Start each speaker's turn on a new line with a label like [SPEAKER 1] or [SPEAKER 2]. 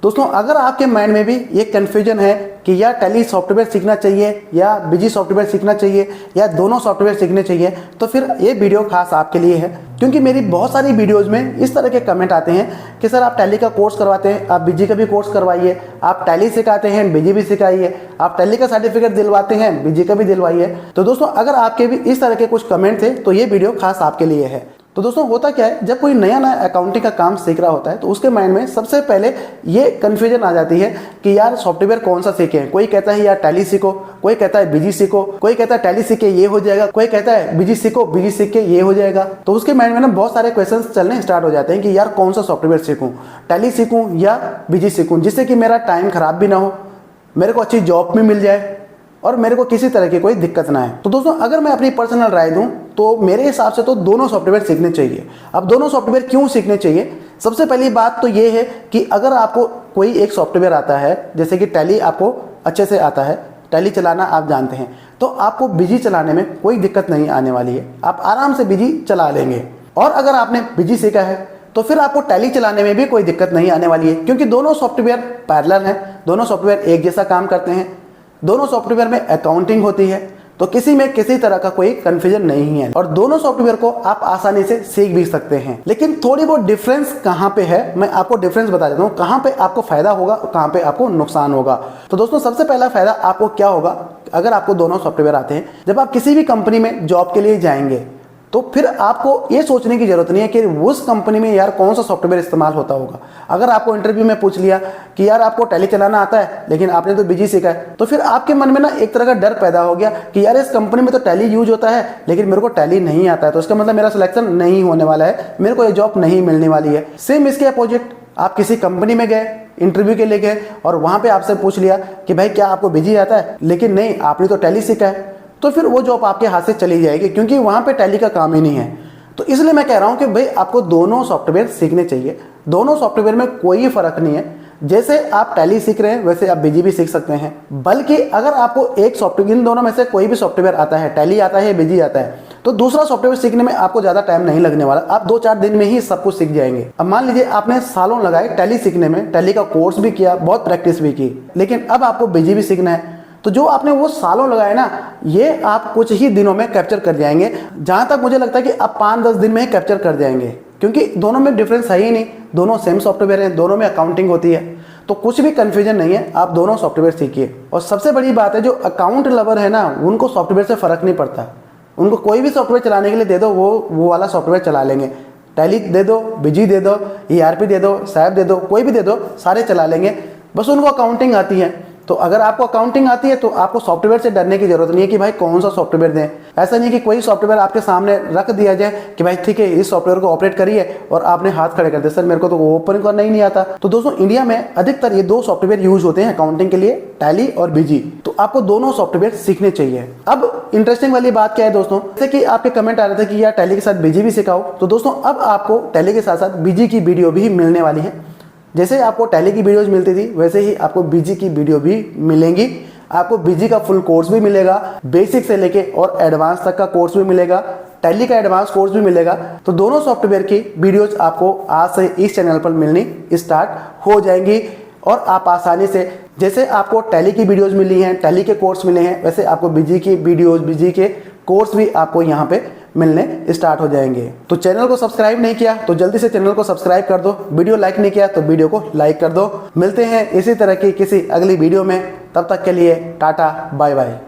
[SPEAKER 1] दोस्तों अगर आपके माइंड में भी ये कन्फ्यूजन है कि या टैली सॉफ्टवेयर सीखना चाहिए या बीजी सॉफ्टवेयर सीखना चाहिए या दोनों सॉफ्टवेयर सीखने चाहिए, तो फिर ये वीडियो खास आपके लिए है। क्योंकि मेरी बहुत सारी वीडियोज़ में इस तरह के कमेंट आते हैं कि सर आप टैली का कोर्स करवाते हैं, आप बीजी का भी कोर्स करवाइए, आप टैली सिखाते हैं बीजी भी सिखाइए, आप टैली का सर्टिफिकेट दिलवाते हैं बीजी का भी दिलवाइए। तो दोस्तों अगर आपके भी इस तरह के कुछ कमेंट थे तो ये वीडियो खास आपके लिए है। तो दोस्तों होता क्या है, जब कोई नया अकाउंटिंग का काम सीख रहा होता है तो उसके माइंड में सबसे पहले ये कन्फ्यूजन आ जाती है कि यार सॉफ्टवेयर कौन सा सीखें। कोई कहता है यार टैली सीखो, कोई कहता है बीजी सीखो, कोई कहता है टैली सीख के ये हो जाएगा, कोई कहता है बीजी सीखो, बीजी सीख के ये हो जाएगा। तो उसके माइंड में ना बहुत सारे क्वेश्चन चलने स्टार्ट हो जाते हैं कि यार कौन सा सॉफ्टवेयर सीखूं, टैली सीखूं या बीजी सीखूं, जिससे कि मेरा टाइम खराब भी ना हो, मेरे को अच्छी जॉब भी मिल जाए और मेरे को किसी तरह की कोई दिक्कत ना है। तो दोस्तों अगर मैं अपनी पर्सनल राय दूं तो मेरे हिसाब से तो दोनों सॉफ्टवेयर सीखने चाहिए। अब दोनों सॉफ्टवेयर क्यों सीखने चाहिए? सबसे पहली बात तो ये है कि अगर आपको कोई एक सॉफ्टवेयर आता है, जैसे कि टैली आपको अच्छे से आता है, टैली चलाना आप जानते हैं, तो आपको बीजी चलाने में कोई दिक्कत नहीं आने वाली है, आप आराम से बीजी चला लेंगे। और अगर आपने बीजी सीखा है तो फिर आपको टैली चलाने में भी कोई दिक्कत नहीं आने वाली है, क्योंकि दोनों सॉफ्टवेयर पैरेलल हैं, दोनों सॉफ्टवेयर एक जैसा काम करते हैं, दोनों सॉफ्टवेयर में अकाउंटिंग होती है, तो किसी में किसी तरह का कोई कंफ्यूजन नहीं है और दोनों सॉफ्टवेयर को आप आसानी से सीख भी सकते हैं। लेकिन थोड़ी बहुत डिफरेंस कहाँ पे है, मैं आपको डिफरेंस बता देता हूँ, कहाँ पे आपको फायदा होगा, कहाँ पे आपको नुकसान होगा। तो दोस्तों सबसे पहला फायदा आपको क्या होगा अगर आपको दोनों सॉफ्टवेयर आते हैं, जब आप किसी भी कंपनी में जॉब के लिए जाएंगे तो फिर आपको ये सोचने की जरूरत नहीं है कि उस कंपनी में यार कौन सा सॉफ्टवेयर इस्तेमाल होता होगा। अगर आपको इंटरव्यू में पूछ लिया कि यार आपको टैली चलाना आता है लेकिन आपने तो बीजी सीखा है, तो फिर आपके मन में ना एक तरह का डर पैदा हो गया कि यार इस कंपनी में तो टैली यूज होता है लेकिन मेरे को टैली नहीं आता है, तो इसका मतलब मेरा सिलेक्शन नहीं होने वाला है, मेरे को ये जॉब नहीं मिलने वाली है। सेम इसके अपोजिट, आप किसी कंपनी में गए, इंटरव्यू के लिए गए और वहां पे आपसे पूछ लिया कि भाई क्या आपको बीजी आता है, लेकिन नहीं आपने तो टैली सीखा है, तो फिर वो जॉब आपके हाथ से चली जाएगी, क्योंकि वहां पे टैली का काम ही नहीं है। तो इसलिए मैं कह रहा हूं कि भाई आपको दोनों सॉफ्टवेयर सीखने चाहिए। दोनों सॉफ्टवेयर में कोई फर्क नहीं है, जैसे आप टैली सीख रहे हैं वैसे आप बीजी भी सीख सकते हैं। बल्कि अगर आपको एक सॉफ्टवेयर, इन दोनों में से कोई भी सॉफ्टवेयर आता है, टैली आता है, बीजी आता है, तो दूसरा सॉफ्टवेयर सीखने में आपको ज्यादा टाइम नहीं लगने वाला, आप 2-4 दिन में ही सब कुछ सीख जाएंगे। अब मान लीजिए आपने सालों लगाए टैली सीखने में, टैली का कोर्स भी किया, बहुत प्रैक्टिस भी की, लेकिन अब आपको बीजी भी सीखना है, तो जो आपने वो सालों लगाए ना, ये आप कुछ ही दिनों में कैप्चर कर जाएंगे। जहां तक मुझे लगता है कि आप 5-10 दिन में ही कैप्चर कर जाएंगे, क्योंकि दोनों में डिफरेंस है ही नहीं, दोनों सेम सॉफ्टवेयर हैं, दोनों में अकाउंटिंग होती है, तो कुछ भी कंफ्यूजन नहीं है, आप दोनों सॉफ्टवेयर सीखिए। और सबसे बड़ी बात है, जो अकाउंट लवर है ना, उनको सॉफ्टवेयर से फर्क नहीं पड़ता, उनको कोई भी सॉफ्टवेयर चलाने के लिए दे दो, वो वाला सॉफ्टवेयर चला लेंगे। टैली दे दो, बीजी दे दो, ERP दे दो, सैप दे दो, कोई भी दे दो, सारे चला लेंगे, बस उनको अकाउंटिंग आती है। तो अगर आपको अकाउंटिंग आती है तो आपको सॉफ्टवेयर से डरने की जरूरत नहीं है कि भाई कौन सा सॉफ्टवेयर दें। ऐसा नहीं कि कोई सॉफ्टवेयर आपके सामने रख दिया जाए कि भाई ठीक है इस सॉफ्टवेयर को ऑपरेट करिए और आपने हाथ खड़े कर दिया, सर मेरे को तो ओपन करना ही नहीं आता। तो दोस्तों इंडिया में अधिकतर ये 2 सॉफ्टवेयर यूज होते हैं अकाउंटिंग के लिए, टैली और बीजी, तो आपको दोनों सॉफ्टवेयर सीखने चाहिए। अब इंटरेस्टिंग वाली बात क्या है दोस्तों, जैसे कि आपके कमेंट आ रहे थे कि यार टैली के साथ बीजी भी सिखाओ, तो दोस्तों अब आपको टैली के साथ साथ बीजी की वीडियो भी मिलने वाली है। जैसे आपको टैली की वीडियोज मिलती थी वैसे ही आपको बीजी की वीडियो भी मिलेंगी। आपको बीजी का फुल कोर्स भी मिलेगा, बेसिक से लेके और एडवांस तक का कोर्स भी मिलेगा, टैली का एडवांस कोर्स भी मिलेगा। तो दोनों सॉफ्टवेयर की वीडियोज आपको आज से इस चैनल पर मिलनी स्टार्ट हो जाएंगी और आप आसानी से, जैसे आपको टैली की वीडियोज मिली हैं, टैली के कोर्स मिले हैं, वैसे आपको बीजी की वीडियोज, बीजी के कोर्स भी आपको यहाँ पे मिलने स्टार्ट हो जाएंगे। तो चैनल को सब्सक्राइब नहीं किया तो जल्दी से चैनल को सब्सक्राइब कर दो, वीडियो लाइक नहीं किया तो वीडियो को लाइक कर दो। मिलते हैं इसी तरह की किसी अगली वीडियो में, तब तक के लिए टाटा बाय बाय।